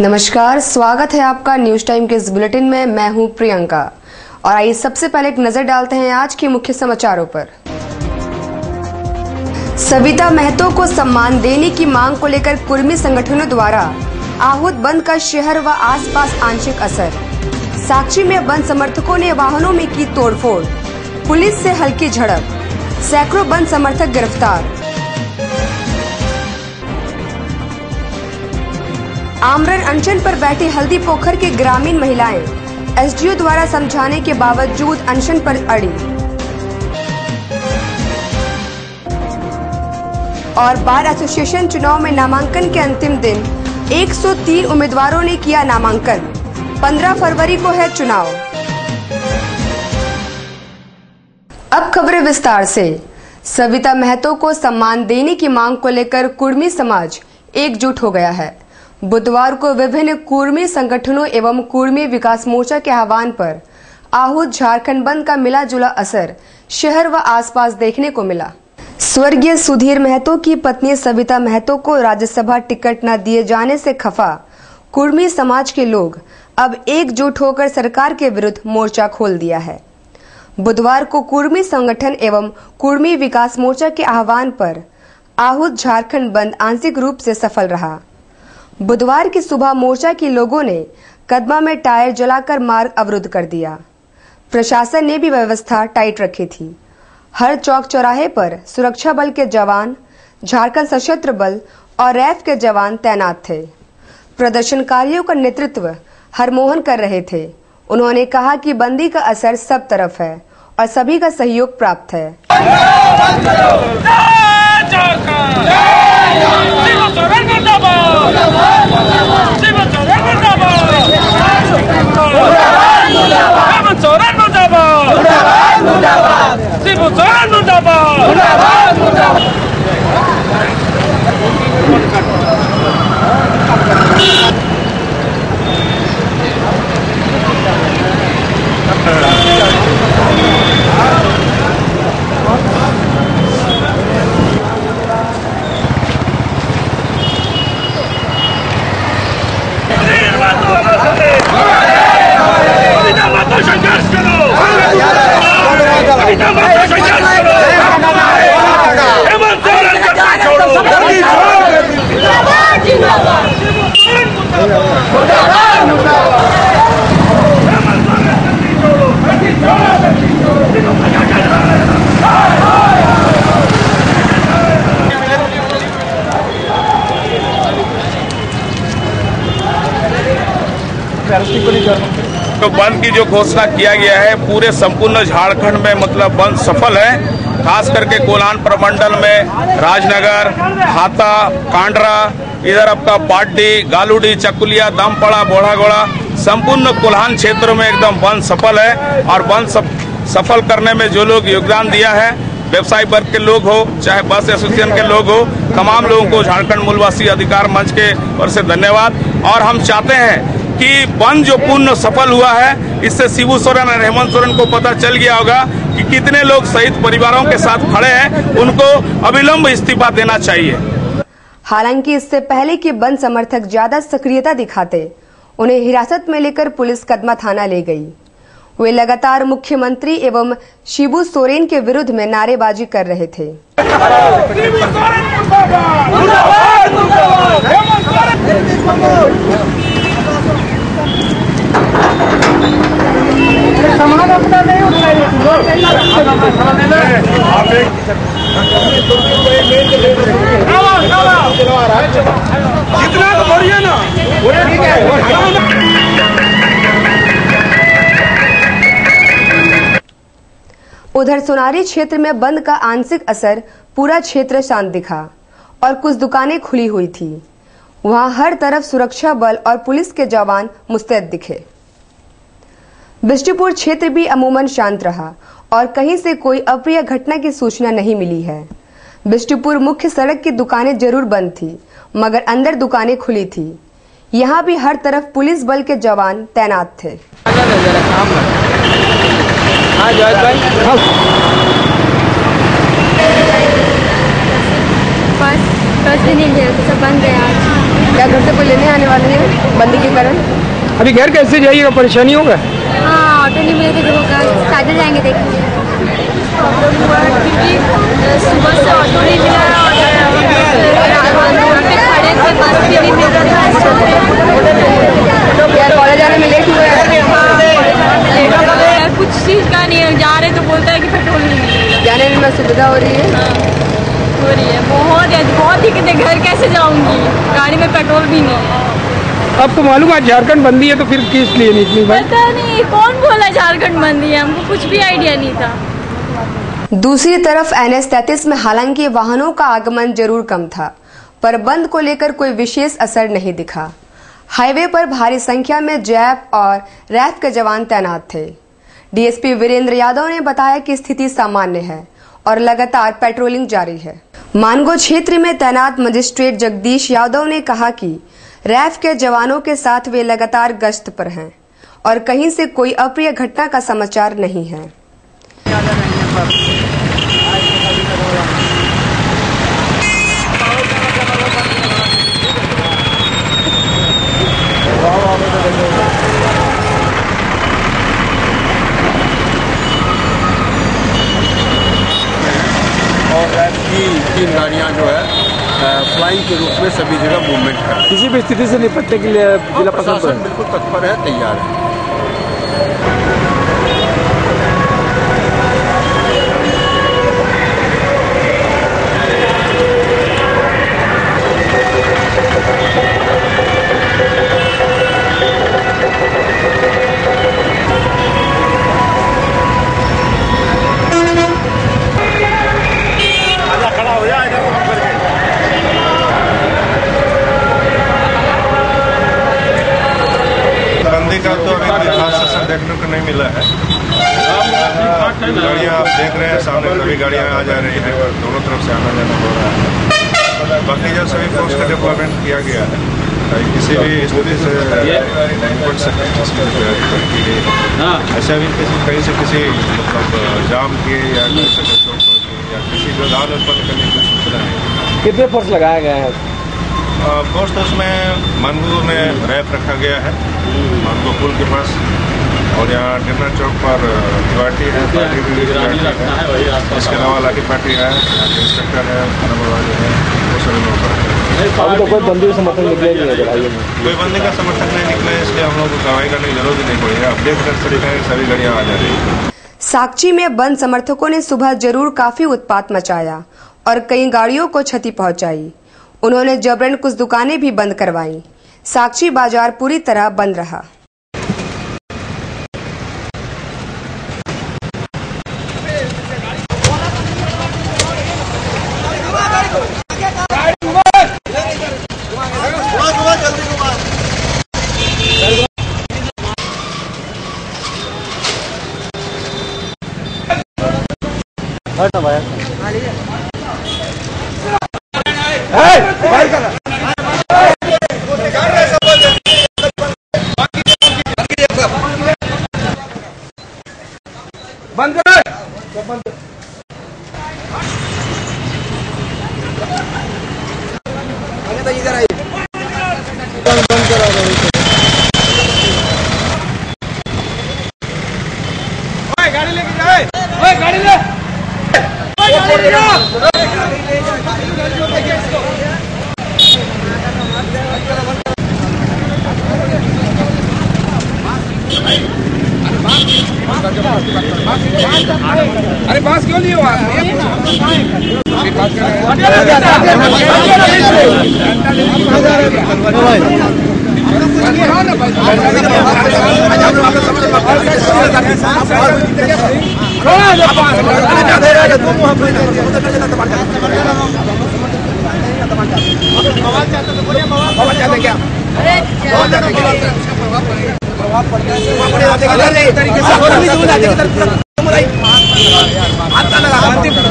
नमस्कार, स्वागत है आपका न्यूज टाइम के इस बुलेटिन में। मैं हूं प्रियंका और आइए सबसे पहले एक नजर डालते हैं आज के मुख्य समाचारों पर। सविता महतो को सम्मान देने की मांग को लेकर कुर्मी संगठनों द्वारा आहूत बंद का शहर व आसपास आंशिक असर। साक्षी में बंद समर्थकों ने वाहनों में की तोड़फोड़, पुलिस से हल्की झड़प, सैकड़ों बंद समर्थक गिरफ्तार। आमरण अनशन पर बैठी हल्दी पोखर की ग्रामीण महिलाएं एसडीओ द्वारा समझाने के बावजूद अनशन पर अड़ी। और बार एसोसिएशन चुनाव में नामांकन के अंतिम दिन 103 उम्मीदवारों ने किया नामांकन। 15 फरवरी को है चुनाव। अब खबरें विस्तार से। सविता महतो को सम्मान देने की मांग को लेकर कुर्मी समाज एकजुट हो गया है। बुधवार को विभिन्न कुर्मी संगठनों एवं कुर्मी विकास मोर्चा के आह्वान पर आहूत झारखंड बंद का मिला जुला असर शहर व आसपास देखने को मिला। स्वर्गीय सुधीर महतो की पत्नी सविता महतो को राज्यसभा टिकट न दिए जाने से खफा कुर्मी समाज के लोग अब एकजुट होकर सरकार के विरुद्ध मोर्चा खोल दिया है। बुधवार को कुर्मी संगठन एवं कुर्मी विकास मोर्चा के आह्वान पर आहूत झारखंड बंद आंशिक रूप से सफल रहा। बुधवार की सुबह मोर्चा के लोगों ने कदमा में टायर जलाकर मार्ग अवरुद्ध कर दिया। प्रशासन ने भी व्यवस्था टाइट रखी थी। हर चौक चौराहे पर सुरक्षा बल के जवान, झारखंड सशस्त्र बल और रैफ के जवान तैनात थे। प्रदर्शनकारियों का नेतृत्व हरमोहन कर रहे थे। उन्होंने कहा कि बंदी का असर सब तरफ है और सभी का सहयोग प्राप्त है। तो बंद की जो घोषणा किया गया है पूरे संपूर्ण झारखंड में मतलब बंद सफल है। खास करके कोल्हान प्रमंडल में राजनगर, हाता, कांडरा, इधर आपका पाटी, गालूडी, चकुलिया, दमपड़ा, बोढ़ागोड़ा, संपूर्ण कोल्हान क्षेत्र में एकदम बंद सफल है। और बंद सफल करने में जो लोग योगदान दिया है, व्यवसायी वर्ग के लोग हो चाहे बस एसोसिएशन के लोग हो, तमाम लोगों को झारखंड मूलवासी अधिकार मंच के ओर से धन्यवाद। और हम चाहते हैं कि बंद जो पूर्ण सफल हुआ है, इससे शिबू सोरेन और हेमंत सोरेन को पता चल गया होगा कि कितने लोग शहीद परिवारों के साथ खड़े हैं। उनको अविलंब इस्तीफा देना चाहिए। हालांकि इससे पहले कि बंद समर्थक ज्यादा सक्रियता दिखाते, उन्हें हिरासत में लेकर पुलिस कदमा थाना ले गई। वे लगातार मुख्यमंत्री एवं शिबू सोरेन के विरुद्ध में नारेबाजी कर रहे थे। सामान अपना नहीं उठाइए। जितना बढ़िया ना ठीक है। उधर सोनारी क्षेत्र में बंद का आंशिक असर पूरा क्षेत्र शांत दिखा और कुछ दुकानें खुली हुई थी। वहां हर तरफ सुरक्षा बल और पुलिस के जवान मुस्तैद दिखे। बिष्टुपुर क्षेत्र भी अमूमन शांत रहा और कहीं से कोई अप्रिय घटना की सूचना नहीं मिली है। बिष्टुपुर मुख्य सड़क की दुकानें जरूर बंद थी, मगर अंदर दुकानें खुली थी। यहाँ भी हर तरफ पुलिस बल के जवान तैनात थे। फर्स्ट दिन ही सब बन गया। क्या घर से कोई लेने आने वाले हैं बंदी के कारण? अभी घर कैसे जाइएगा, परेशानी होगा? हाँ, ऑटो नहीं मिलेगा तो होगा, पैदल जाएंगे देखेंगे। प्रॉब्लम हुआ क्योंकि सुबह से ऑटो नहीं मिला और रोड पे खड़े थे, बस भी नहीं मिल रहा था। क्या कॉलेज आने में लेट हुआ है? कुछ चीज़ का नहीं है, जा रहे तो बोलता है कि पेट्रोल नहीं मिलेगा। जाने में सुविधा हो रही है? हो रही है, बहुत दिक्कत है। घर कैसे जाऊंगी, गाड़ी में पेट्रोल भी नहीं है। आपको मालूम है झारखंड बंदी है, तो फिर किस लिए निकली भाई? पता नहीं कौन बोला झारखंड बंदी है, हमको कुछ भी आइडिया नहीं था। दूसरी तरफ NH-33 में हालांकि वाहनों का आगमन जरूर कम था, पर बंद को लेकर कोई विशेष असर नहीं दिखा। हाईवे पर भारी संख्या में जैप और रैफ के जवान तैनात थे। डीएसपी वीरेंद्र यादव ने बताया कि स्थिति सामान्य है और लगातार पेट्रोलिंग जारी है। मानगो क्षेत्र में तैनात मजिस्ट्रेट जगदीश यादव ने कहा कि रैफ के जवानों के साथ वे लगातार गश्त पर हैं और कहीं से कोई अप्रिय घटना का समाचार नहीं है। और रैफ की 3 गाड़ियाँ जो है फ्लाइंग के रूप में सभी जगह मूवमेंट कर रही है। किसी भी स्थिति से निपटने के लिए जिला प्रशासन बिल्कुल तत्पर है, तैयार है। का तो अभी कोई खास असर देखने को नहीं मिला है। गाड़ियाँ आप देख रहे हैं सामने, सभी गाड़ियाँ आ जा रही है, दोनों तरफ से आना जाना हो रहा है। बाकी जो सभी फोर्स का डेवलपमेंट किया गया है, किसी भी स्थिति से निपट सकते हैं। ऐसा भी कहीं से किसी मतलब जाम किए या किसी व्यवधान उत्पन्न करने की सूचना नहीं। कितने फोर्स लगाया गया है? फोर्स तो उसमें मानगो में रैफ रखा गया है, मानगो पुल के पास, और यहाँ टिन्ना चौक पर पार्टी है, इसके अलावा लाठी पार्टी है, इंस्पेक्टर है, नंबर वाले हैं, वो सभी लोग। अभी तो कोई बंदी का समर्थन निकले नहीं है, कोई बंदी का समर्थन नहीं निकले, इसलिए हम लोग को कार्रवाई करने की जरूरत नहीं पड़ी है। आप देख सकते हैं सभी गाड़ियाँ आ जा रही है। साकची में बंद समर्थकों ने सुबह जरूर काफी उत्पात मचाया और कई गाड़ियों को क्षति पहुंचाई। उन्होंने जबरन कुछ दुकानें भी बंद करवाईं। साकची बाजार पूरी तरह बंद रहा। बंद कर। इधर आइए, बंद करा दो। गाड़ी लेके जाए, गाड़ी ले, अरे बांस क्यों नहीं हुआ?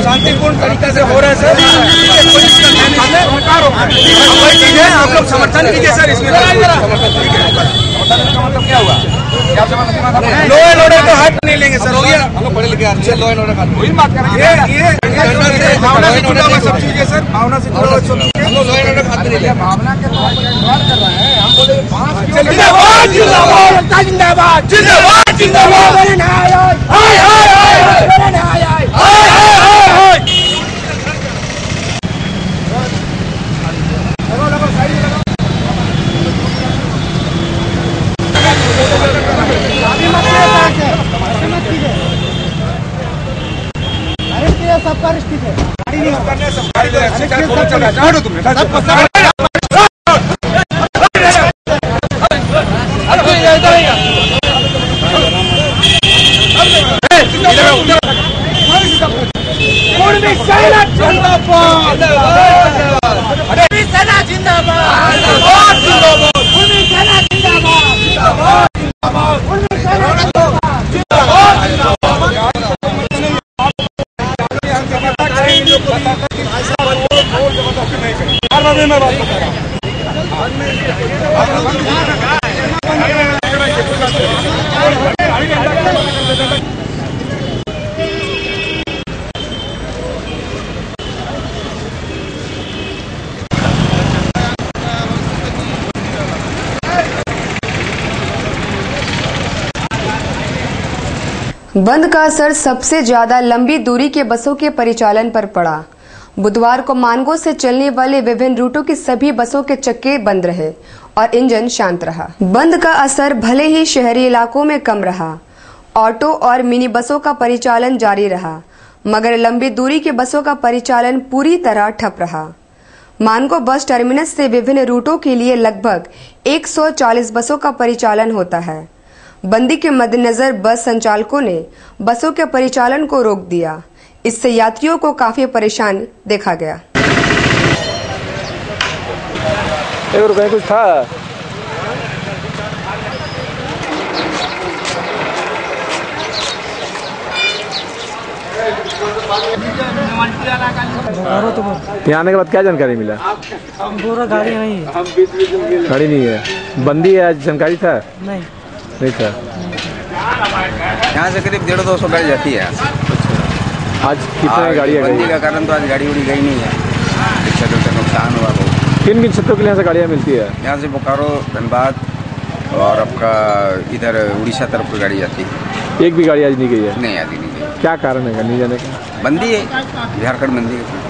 शांतिपूर्ण तरीके से हो रहा है सर, आप लोग समर्थन कीजिए सर इसमें। क्या हुआ? लो एंड ऑर्डर का हाथ नहीं लेंगे सर, हो गया। हम लोग पढ़े लिखे आदमी, लो एंड ऑर्डर का वही बात करेंगे। ये भावना से जुड़ा हुआ सब चीज है सर, भावना से जुड़ा हुआ सब चीज। हम लोग लो एंड ऑर्डर भावना के तो इग्नोर कर रहे हैं। हम बोले जिंदाबाद जिंदाबाद जिंदाबाद जिंदाबाद सबका रिश्ते है गाड़ी नहीं करने सब गाड़ी तुमने बंद का असर सबसे ज्यादा लंबी दूरी के बसों के परिचालन पर पड़ा। बुधवार को मानगो से चलने वाले विभिन्न रूटों की सभी बसों के चक्के बंद रहे और इंजन शांत रहा। बंद का असर भले ही शहरी इलाकों में कम रहा, ऑटो और मिनी बसों का परिचालन जारी रहा, मगर लंबी दूरी के बसों का परिचालन पूरी तरह ठप रहा। मानगो बस टर्मिनस से विभिन्न रूटों के लिए लगभग 140 बसों का परिचालन होता है। बंदी के मद्देनजर बस संचालकों ने बसों के परिचालन को रोक दिया। इससे यात्रियों को काफी परेशान देखा गया। कुछ था यहाँ आने के बाद क्या जानकारी मिला? पूरा गाड़ी नहीं है। गाड़ी नहीं है, बंदी है, आज जानकारी था? नहीं था। यहाँ से करीब 150-200 गाड़ी जाती है। आज कितने गाड़ी है? बंदी का कारण तो आज गाड़ी उड़ी गई नहीं है, क्षेत्रों से नुकसान हुआ बहुत। किन किन क्षेत्रों के लिए यहाँ से गाड़ियाँ मिलती है? यहाँ से बोकारो, धनबाद और आपका इधर उड़ीसा तरफ की गाड़ी जाती है। एक भी गाड़ी आज नहीं गई है? नहीं, आज नहीं गई। क्या कारण है नहीं जाने का? बंदी है, झारखंड बंदी है।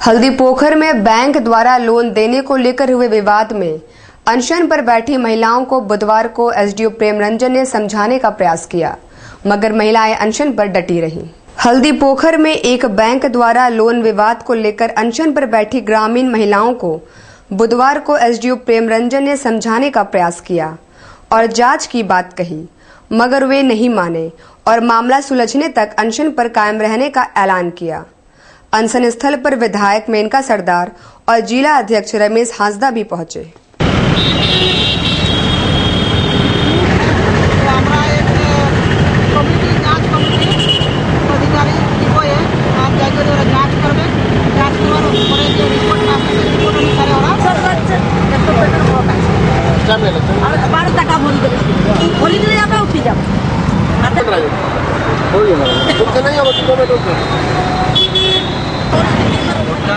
हल्दी पोखर में बैंक द्वारा लोन देने को लेकर हुए विवाद में अनशन पर बैठी महिलाओं को बुधवार को एसडीओ प्रेम रंजन ने समझाने का प्रयास किया, मगर महिलाएं अनशन पर डटी रहीं। हल्दी पोखर में एक बैंक द्वारा लोन विवाद को लेकर अनशन पर बैठी ग्रामीण महिलाओं को बुधवार को एसडीओ प्रेम रंजन ने समझाने का प्रयास किया और जांच की बात कही, मगर वे नहीं माने और मामला सुलझने तक अनशन पर कायम रहने का ऐलान किया। अनशन स्थल पर विधायक मेनका सरदार और जिला अध्यक्ष रमेश हांसदा भी पहुंचे।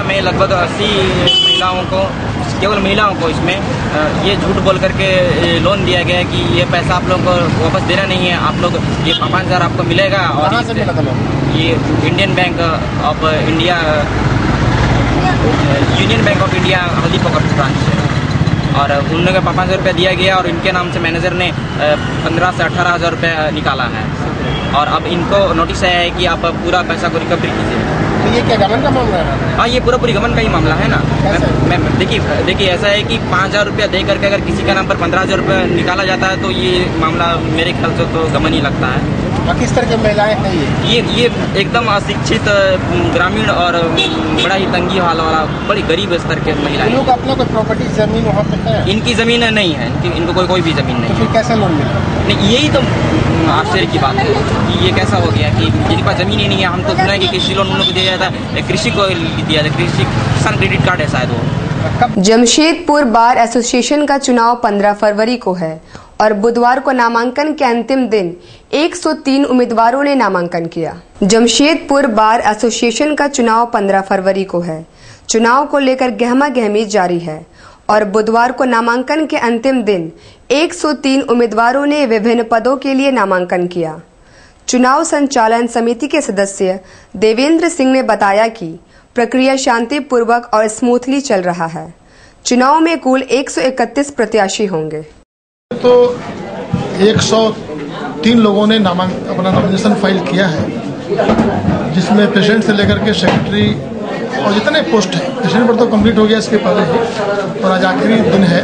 में लगभग 80 महिलाओं को, केवल महिलाओं को इसमें ये झूठ बोल करके लोन दिया गया है कि ये पैसा आप लोगों को वापस देना नहीं है, आप लोग ये 5,000 आपको मिलेगा। और ये Indian bank of India, union bank of India हल्दी पोखर ब्रांच है, और उन लोगों को 5,000 रुपया दिया गया और इनके नाम से मैनेजर ने 15,000 से 18,000 रुपया निकाला है और अब इनको नोटिस आया है कि आप पूरा पैसा को रिकवरी कीजिए। तो ये क्या गमन का मामला है? हाँ, ये पूरी गमन का ही मामला है ना। देखिए ऐसा है कि 5,000 रुपया दे करके अगर किसी का नाम पर 15,000 रुपया निकाला जाता है तो ये मामला मेरे ख्याल से तो गमन ही लगता है। किस तरह की महिलाएं हैं ये एकदम अशिक्षित ग्रामीण और बड़ा ही तंगी हाल वाला बड़ी गरीब स्तर के महिलाएं। इन लोग का अपना कोई प्रॉपर्टी जमीन वहाँ पे है? इनकी जमीन नहीं है, इनको कोई भी जमीन नहीं तो फिर कैसे लोन मिला? नहीं, यही तो आश्चर्य की बात है कि ये कैसा हो गया कि जिनके पास जमीन ही नहीं है। हम तो सुना है कि कृषि लोन उन लोग को दिया जाता है, कृषि को दिया जाता है, कृषि किसान क्रेडिट कार्ड है शायद वो। जमशेदपुर बार एसोसिएशन का चुनाव 15 फरवरी को है और बुधवार को नामांकन के अंतिम दिन 103 उम्मीदवारों ने नामांकन किया। जमशेदपुर बार एसोसिएशन का चुनाव 15 फरवरी को है। चुनाव को लेकर गहमा गहमी जारी है और बुधवार को नामांकन के अंतिम दिन 103 उम्मीदवारों ने विभिन्न पदों के लिए नामांकन किया। चुनाव संचालन समिति के सदस्य देवेंद्र सिंह ने बताया कि प्रक्रिया शांतिपूर्वक और स्मूथली चल रहा है। चुनाव में कुल 131 प्रत्याशी होंगे। तो 103 लोगों ने अपना नॉमिनेशन फाइल किया है, जिसमें प्रेसिडेंट से लेकर के सेक्रेटरी और जितने पोस्ट है, प्रेसिडेंट पर तो कंप्लीट हो गया इसके पहले ही, और आज आखिरी दिन है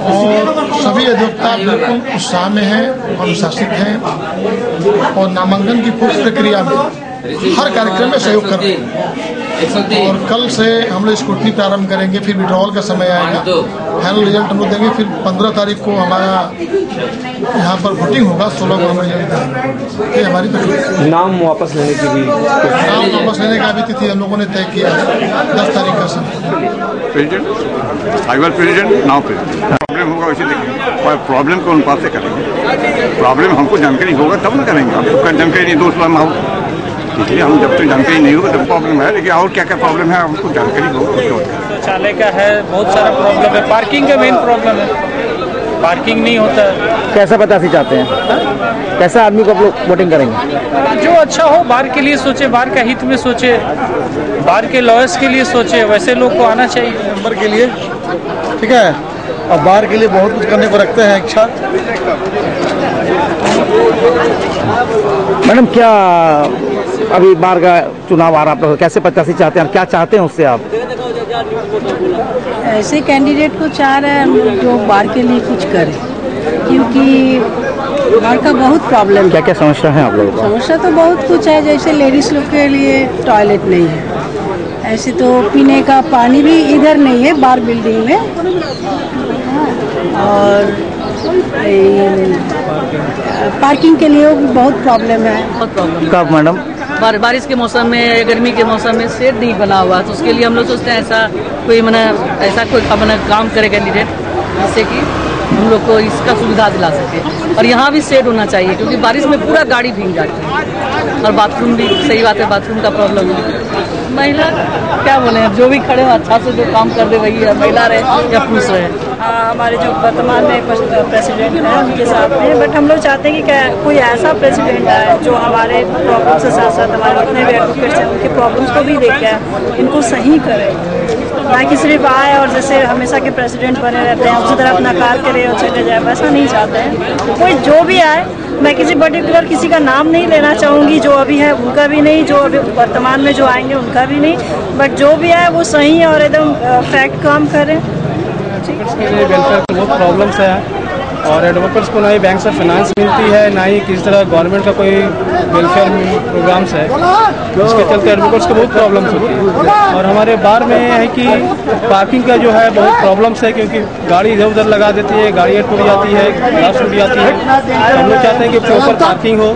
और सभी अधिवक्ता बिल्कुल उत्साह में हैं, अनुशासित हैं और नामांकन की पूरी प्रक्रिया में हर कार्यक्रम में सहयोग कर रहे हैं। और कल से हम लोग स्क्रूटनी प्रारंभ करेंगे, फिर विड्रॉल का समय आएगा, फाइनल रिजल्ट हम लोग देंगे, फिर 15 तारीख को हमारा यहाँ पर वोटिंग होगा, 16 को हम रिजल्ट देंगे। ये हमारी प्रक्रिया। नाम वापस लेने की भी नाम वापस लेने का भी तिथि हम लोगों ने तय किया है, 10 तारीख का समय। प्रेसिडेंट नाउ प्रॉब्लम होगा वैसे देखेंगे और प्रॉब्लम को अनुपात से करेंगे। प्रॉब्लम हमको जानकारी होगा तब ना करेंगे, हमको जानकारी नहीं दोस्त इसलिए हम जब तक जानकारी नहीं होगा तब प्रॉब्लम है। लेकिन और क्या क्या प्रॉब्लम है हमको जानकारी होगा। शौचालय का है, बहुत सारा प्रॉब्लम है, पार्किंग का मेन प्रॉब्लम है, पार्किंग नहीं होता है। कैसा प्रत्याशी चाहते हैं, कैसा आदमी को आप लोग वोटिंग करेंगे? जो अच्छा हो, बार के लिए सोचे, बार का हित में सोचे, बार के लॉयर्स के लिए सोचे, वैसे लोग को आना चाहिए। नंबर के लिए ठीक है, और बार के लिए बहुत कुछ करने को रखते हैं इच्छा। मैडम, क्या अभी बार का चुनाव आ रहा है, आप लोग कैसे प्रत्याशी चाहते हैं, क्या चाहते हैं उससे आप? ऐसे कैंडिडेट को चाह रहे हैं जो बार के लिए कुछ करे, क्योंकि बार का बहुत प्रॉब्लम है। क्या क्या समस्या है आप लोगों को? समस्या तो बहुत कुछ है, जैसे लेडीज लोग के लिए टॉयलेट नहीं है, ऐसे तो पीने का पानी भी इधर नहीं है बार बिल्डिंग में, और पार्किंग के लिए भी बहुत प्रॉब्लम है। कब मैडम? बारिश के मौसम में, गर्मी के मौसम में शेड नहीं बना हुआ, तो उसके लिए हम लोग सोचते हैं ऐसा कोई काम करे कैंडिडेट, जिससे कि हम लोग को इसका सुविधा दिला सके। और यहाँ भी शेड होना चाहिए, क्योंकि बारिश में पूरा गाड़ी भीग जाती है, और बाथरूम भी सही बात है, बाथरूम का प्रॉब्लम है। महिला क्या बोले, अब जो भी खड़े हो अच्छा से जो काम कर दे वही है, महिला रहे या पुरुष रहे। हमारे जो वर्तमान में प्रेसिडेंट हैं उनके साथ में, बट हम लोग चाहते हैं कि कोई ऐसा प्रेसिडेंट है जो हमारे प्रॉब्लम से साथ साथ हमारे जितने भी एडवोकेट्स हैं उनके प्रॉब्लम्स को भी देखे, इनको सही करे, ना कि सिर्फ आए और जैसे हमेशा के प्रेसिडेंट बने रहते हैं उसी तरह अपना कार करे और चले जाए, वैसा नहीं चाहते हैं। कोई जो भी आए, मैं किसी पर्टिकुलर किसी का नाम नहीं लेना चाहूँगी, जो अभी है उनका भी नहीं, जो अभी वर्तमान में जो आएंगे उनका भी नहीं, बट जो भी आए वो सही और एकदम फैक्ट काम करें। वेलफेयर की बहुत प्रॉब्लम्स है और एडवोकेट्स को ना ही बैंक से फाइनेंस मिलती है, ना ही किसी तरह गवर्नमेंट का कोई वेलफेयर प्रोग्राम्स है, इसके चलते एडवोकेट्स को बहुत प्रॉब्लम्स होती है। और हमारे बार में है कि पार्किंग का जो है बहुत प्रॉब्लम्स है, क्योंकि गाड़ी इधर उधर लगा देती है, गाड़ियाँ टूट जाती है, ग्लास टूट जाती है। हम लोग चाहते हैं कि प्रॉपर पार्किंग हो,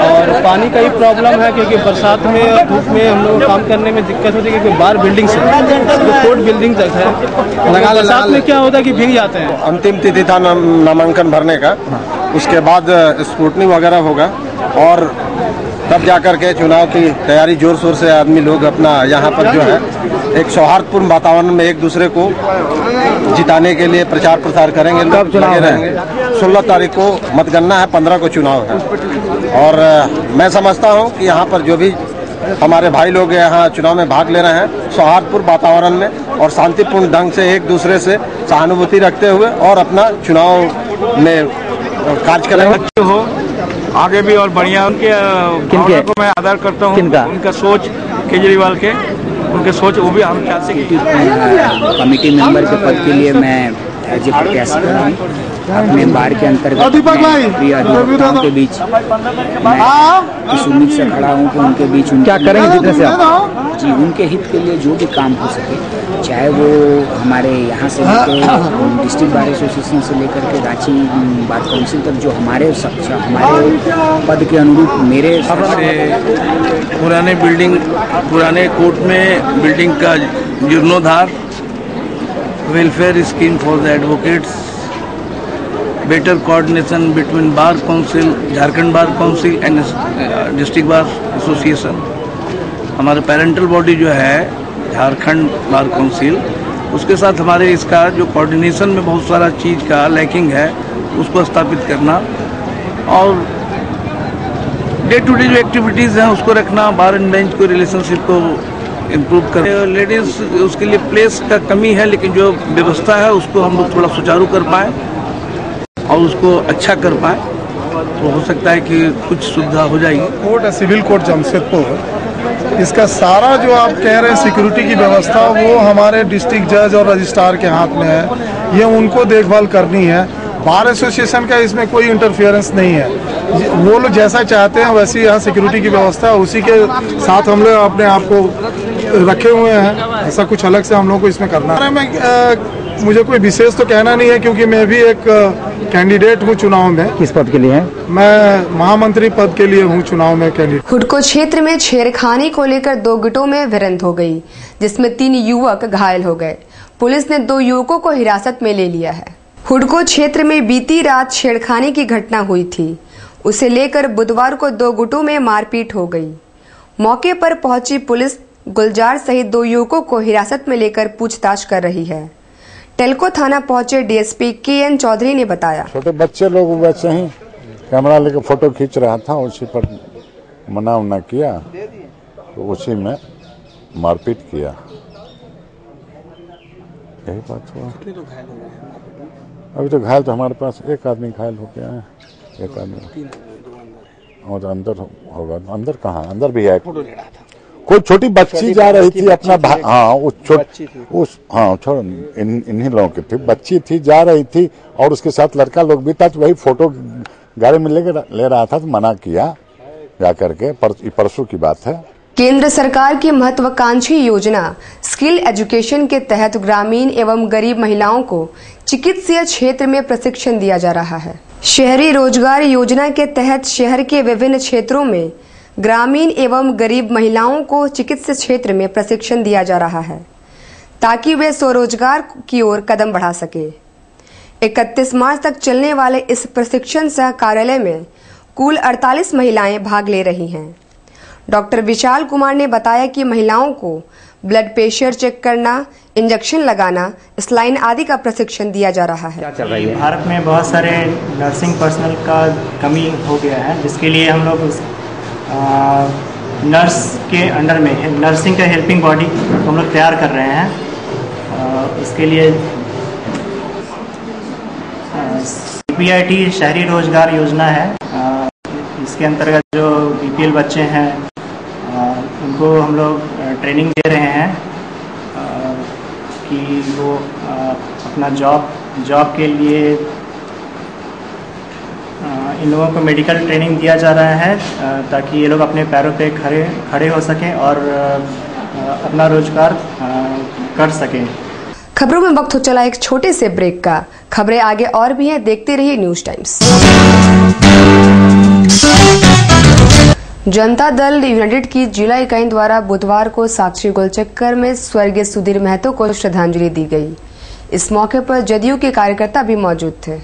और पानी का ही प्रॉब्लम है, क्योंकि बरसात में और धूप में हम लोग काम करने में दिक्कत होती है, क्योंकि बार बिल्डिंग से जो कोर्ट बिल्डिंग तक है, बरसात में क्या होता है कि भीग जाते हैं। अंतिम तिथि था नामांकन भरने का, उसके बाद स्क्रूटनी वगैरह होगा और तब जाकर के चुनाव की तैयारी जोर शोर से आदमी लोग अपना यहाँ पर जो है एक सौहार्दपूर्ण वातावरण में एक दूसरे को जिताने के लिए प्रचार प्रसार करेंगे। कब चुनाव रहेंगे? 16 तारीख को मतगणना है, 15 को चुनाव है। और मैं समझता हूँ कि यहाँ पर जो भी हमारे भाई लोग यहाँ चुनाव में भाग ले रहे हैं, सौहार्दपूर्ण वातावरण में और शांतिपूर्ण ढंग से एक दूसरे से सहानुभूति रखते हुए और अपना चुनाव में कार्य करेंगे। हो आगे भी और बढ़िया उनके भावना को मैं आदर करता हूँ, उनका सोच केजरीवाल के उनके सोच वो भी हम चाहते हैं। कमेटी मेंबर के पद के लिए मैं एज ए प्रत्याशी अपने बार के अंतर्गत प्रिय अधिवक्ताओं के बीच मैं इस उम्मीद से खड़ा हूँ कि उनके बीच क्या करेंगे जितने से आप जी उनके हित के लिए जो भी काम हो सके, चाहे वो हमारे यहाँ से लेकर डिस्ट्रिक्ट बार एसोसिएशन से लेकर के रांची बार काउंसिल तक जो हमारे पद के अनुरूप मेरे पुराने कोर्ट में बिल्डिंग का जीर्णोद्धार, welfare scheme for the advocates, better coordination between bar council, Jharkhand bar council and district bar association. हमारा पेरेंटल बॉडी जो है झारखंड बार काउंसिल, उसके साथ हमारे इसका जो कोऑर्डिनेशन में बहुत सारा चीज़ का लैकिंग है उसको स्थापित करना, और डे टू डे जो एक्टिविटीज़ हैं उसको रखना, बार एंड बेंच को रिलेशनशिप को इम्प्रूव कर। लेडीज़ उसके लिए प्लेस का कमी है, लेकिन जो व्यवस्था है उसको हम लोग थोड़ा सुचारू कर पाएँ और उसको अच्छा कर पाएँ तो हो सकता है कि कुछ सुविधा हो जाएगी। कोर्ट है सिविल कोर्ट जमशेदपुर, इसका सारा जो आप कह रहे हैं सिक्योरिटी की व्यवस्था वो हमारे डिस्ट्रिक्ट जज और रजिस्ट्रार के हाथ में है, ये उनको देखभाल करनी है। बार एसोसिएशन का इसमें कोई इंटरफेरेंस नहीं है, वो लोग जैसा चाहते हैं वैसी यहाँ सिक्योरिटी की व्यवस्था है, उसी के साथ हम लोग अपने आप को रखे हुए हैं। ऐसा कुछ अलग से हम लोग को इसमें करना है। मुझे कोई विशेष तो कहना नहीं है क्योंकि मैं भी एक कैंडिडेट हूँ चुनाव में। किस पद के लिए है? मैं महामंत्री पद के लिए हूँ चुनाव में कैंडिडेट। हुडको क्षेत्र में छेड़खानी को लेकर 2 गुटों में भिड़ंत हो गई, जिसमें 3 युवक घायल हो गए। पुलिस ने 2 युवकों को हिरासत में ले लिया है। हुडको क्षेत्र में बीती रात छेड़खानी की घटना हुई थी, उसे लेकर बुधवार को 2 गुटों में मारपीट हो गई। मौके पर पहुंची पुलिस गुलजार सहित 2 युवकों को हिरासत में लेकर पूछताछ कर रही है। टेल्को थाना पहुंचे डीएसपी KN चौधरी ने बताया, छोटे बच्चे लोग वैसे ही कैमरा लेकर फोटो खींच रहा था, उसी पर मना उना किया तो उसी में मारपीट किया, यही बात हुआ। अभी तो घायल तो हमारे पास 1 आदमी घायल हो गया है, 1 आदमी और अंदर होगा। अंदर कहाँ? अंदर भी है कोई छोटी बच्ची जा रही थी अपना हाँ छोड़ इन्हीं लोगों की थी, बच्ची थी जा रही थी और उसके साथ लड़का लोग भी था, तो वही फोटो गाड़ी में ले रहा था तो मना किया जा करके। परसों की बात है। केंद्र सरकार की महत्वाकांक्षी योजना स्किल एजुकेशन के तहत ग्रामीण एवं गरीब महिलाओं को चिकित्सीय क्षेत्र में प्रशिक्षण दिया जा रहा है। शहरी रोजगार योजना के तहत शहर के विभिन्न क्षेत्रों में ग्रामीण एवं गरीब महिलाओं को चिकित्सा क्षेत्र में प्रशिक्षण दिया जा रहा है ताकि वे स्वरोजगार की ओर कदम बढ़ा सके। 31 मार्च तक चलने वाले इस प्रशिक्षण सह कार्यालय में कुल 48 महिलाएं भाग ले रही हैं। डॉक्टर विशाल कुमार ने बताया कि महिलाओं को ब्लड प्रेशर चेक करना, इंजेक्शन लगाना, स्लाइन आदि का प्रशिक्षण दिया जा रहा है। भारत में बहुत सारे नर्सिंग पर्सनल का कमी हो गया है, जिसके लिए हम लोग नर्स के अंडर में नर्सिंग का हेल्पिंग बॉडी हम लोग तैयार कर रहे हैं। इसके लिए CPIT शहरी रोजगार योजना है, इसके अंतर्गत जो BPL बच्चे हैं उनको हम लोग ट्रेनिंग दे रहे हैं कि वो अपना जॉब के लिए इन लोगों को मेडिकल ट्रेनिंग दिया जा रहा है ताकि ये लोग अपने पैरों पे खड़े हो सकें और अपना रोजगार कर सकें। खबरों में वक्त हो चला एक छोटे से ब्रेक का। खबरें आगे और भी हैं, देखते रहिए news times. Janata Dal United की जिला इकाई द्वारा बुधवार को साक्षी गोलचक्कर में स्वर्गीय सुधीर महतो को श्रद्धांजलि दी गई। इस मौके पर जदयू के कार्यकर्ता भी मौजूद थे।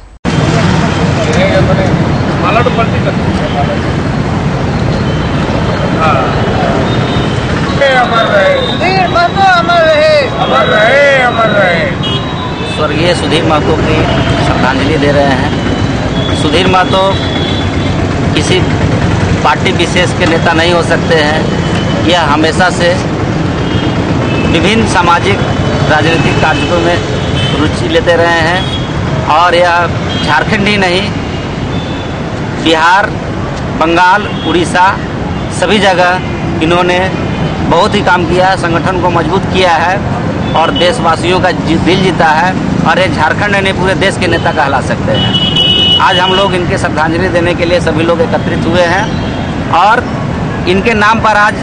स्वर्गीय सुधीर महतो की श्रद्धांजलि दे रहे हैं। सुधीर महतो किसी पार्टी विशेष के नेता नहीं हो सकते हैं। यह हमेशा से विभिन्न सामाजिक राजनीतिक कार्यक्रमों में रुचि लेते रहे हैं और यह झारखंड ही नहीं, बिहार, बंगाल, उड़ीसा सभी जगह इन्होंने बहुत ही काम किया है, संगठन को मजबूत किया है और देशवासियों का दिल जीता है। और ये झारखंड नहीं पूरे देश के नेता कहला सकते हैं। आज हम लोग इनके श्रद्धांजलि देने के लिए सभी लोग एकत्रित हुए हैं और इनके नाम पर आज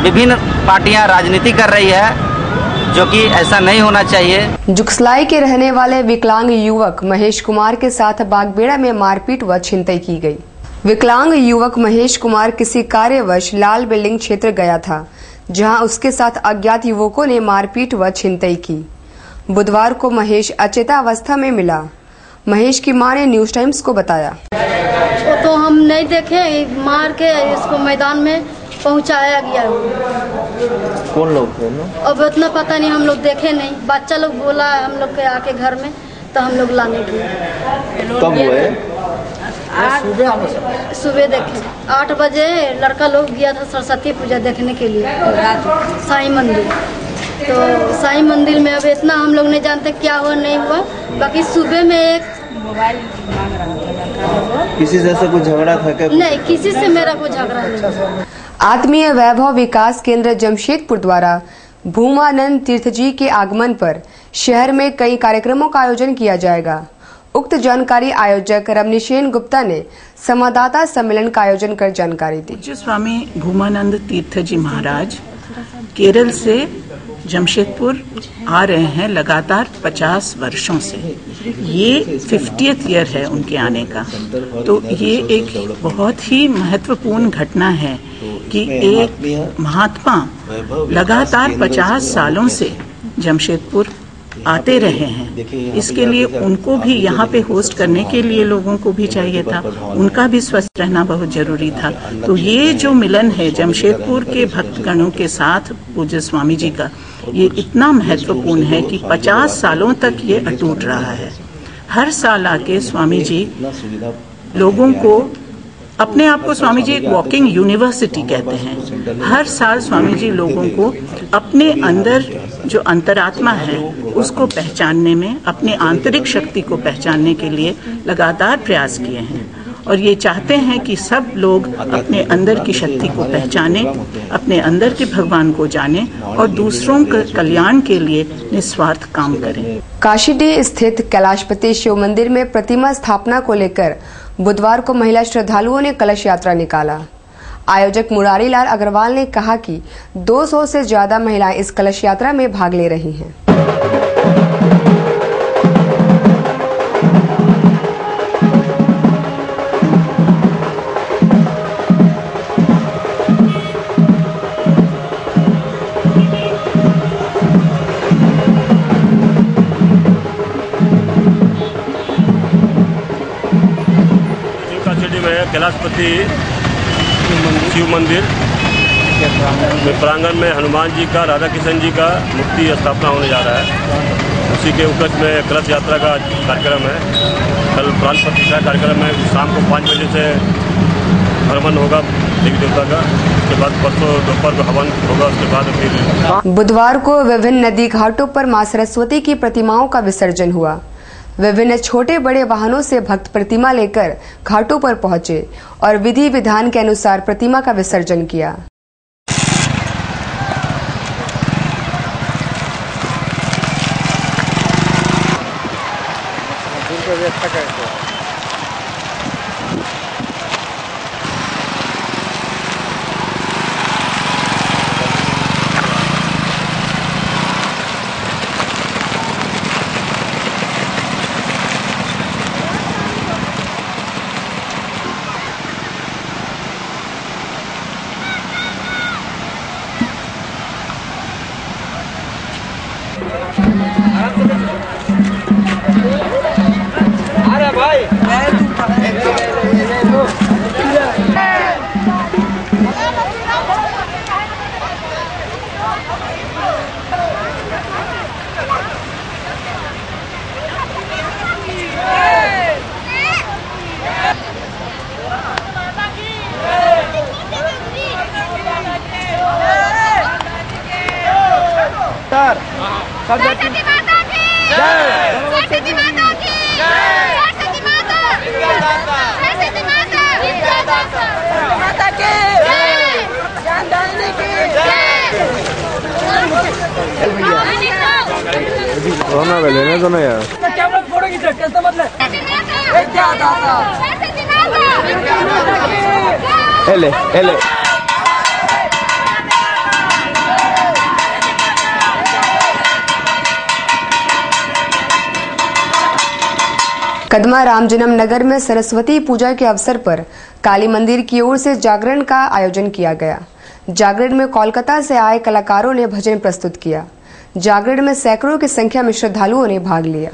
विभिन्न पार्टियां राजनीति कर रही है, जो कि ऐसा नहीं होना चाहिए। जुगसलाई के रहने वाले विकलांग युवक महेश कुमार के साथ बागबेड़ा में मारपीट व छिनतई की गई। विकलांग युवक महेश कुमार किसी कार्यवश लाल बिल्डिंग क्षेत्र गया था, जहां उसके साथ अज्ञात युवकों ने मारपीट व छिनतई की। बुधवार को महेश अचेतावस्था में मिला। महेश की मां ने न्यूज टाइम्स को बताया, तो हम नहीं देखे, मार के इसको मैदान में पहुंचाया गया। कौन लोग थे? अब उतना पता नहीं, हम लोग देखे नहीं। बच्चा लोग बोला हम लोग के आके घर में, तो हम लोग लाने गए। कब हुए? सुबह देखे 8 बजे लड़का लोग गया था सरस्वती पूजा देखने के लिए साईं मंदिर। तो साईं मंदिर में अब इतना हम लोग नहीं जानते क्या हुआ नहीं हुआ। बाकी सुबह में एक मोबाइल मांग रहा था। किसी से कोई झगड़ा था क्या? नहीं, किसी से मेरा कोई झगड़ा नहीं। आत्मीय वैभव विकास केंद्र जमशेदपुर द्वारा भूमानंद तीर्थ जी के आगमन पर शहर में कई कार्यक्रमों का आयोजन किया जाएगा। उक्त जानकारी आयोजक रमनिशेन गुप्ता ने संवाददाता सम्मेलन का आयोजन कर जानकारी दी। पूज्य स्वामी भूमानंद तीर्थ जी महाराज केरल से जमशेदपुर आ रहे हैं लगातार 50 वर्षों से। ये 50th ईयर है उनके आने का। तो ये एक बहुत ही महत्वपूर्ण घटना है कि एक महात्मा लगातार 50 सालों से जमशेदपुर आते रहे हैं। इसके लिए उनको भी यहाँ पे होस्ट करने के लिए लोगों को भी चाहिए था, उनका भी स्वस्थ रहना बहुत जरूरी था। तो ये जो मिलन है जमशेदपुर के भक्तगणों के साथ पूज्य स्वामी जी का, ये इतना महत्वपूर्ण है कि 50 सालों तक ये अटूट रहा है। हर साल आके स्वामी जी लोगों को, अपने आप को स्वामी जी एक वॉकिंग यूनिवर्सिटी कहते हैं। हर साल स्वामी जी लोगों को अपने अंदर जो अंतरात्मा है उसको पहचानने में, अपने आंतरिक शक्ति को पहचानने के लिए लगातार प्रयास किए हैं और ये चाहते हैं कि सब लोग अपने अंदर की शक्ति को पहचानें, अपने अंदर के भगवान को जानें और दूसरों के कल्याण के लिए निस्वार्थ काम करें। काशीडीह स्थित कैलाशपति शिव मंदिर में प्रतिमा स्थापना को लेकर बुधवार को महिला श्रद्धालुओं ने कलश यात्रा निकाला। आयोजक मुरारी लाल अग्रवाल ने कहा कि 200 से ज्यादा महिलाएं इस कलश यात्रा में भाग ले रही हैं। कैलाशपति शिव मंदिर में प्रांगण में हनुमान जी का, राधा कृष्ण जी का मूर्ति स्थापना होने जा रहा है। उसी के उपलक्ष्य में कलश यात्रा का कार्यक्रम है। कल प्राण प्रतिष्ठा कार्यक्रम है। शाम को 5 बजे से हवन होगा देवी देवता का। उसके बाद परसों दोपहर को हवन होगा। उसके बाद फिर बुधवार को विभिन्न नदी घाटों पर मां सरस्वती की प्रतिमाओं का विसर्जन हुआ। विभिन्न छोटे बड़े वाहनों से भक्त प्रतिमा लेकर घाटों पर पहुंचे और विधि विधान के अनुसार प्रतिमा का विसर्जन किया। अरे भाई सोना पे लेने दो ना यार। फोटो खींच कैसे मतलब ले कदमा राम जन्म नगर में सरस्वती पूजा के अवसर पर काली मंदिर की ओर से जागरण का आयोजन किया गया। जागरण में कोलकाता से आए कलाकारों ने भजन प्रस्तुत किया। जागरण में सैकड़ों की संख्या में श्रद्धालुओं ने भाग लिया।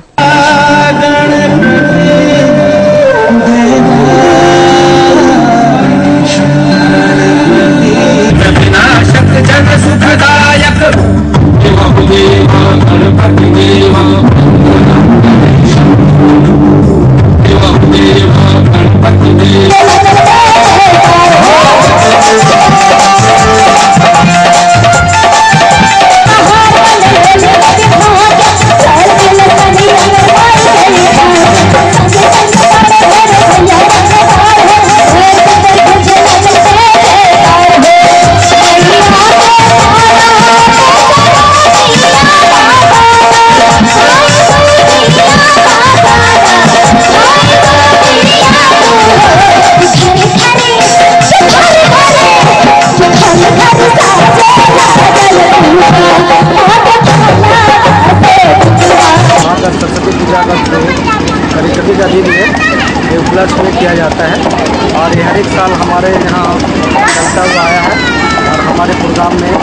सरस्वती पूजा का सरस्वती का दिन है, ये उपलक्ष्य में किया जाता है और ये हर एक साल हमारे यहाँ चलता हुआ आया है और हमारे प्रोग्राम में है।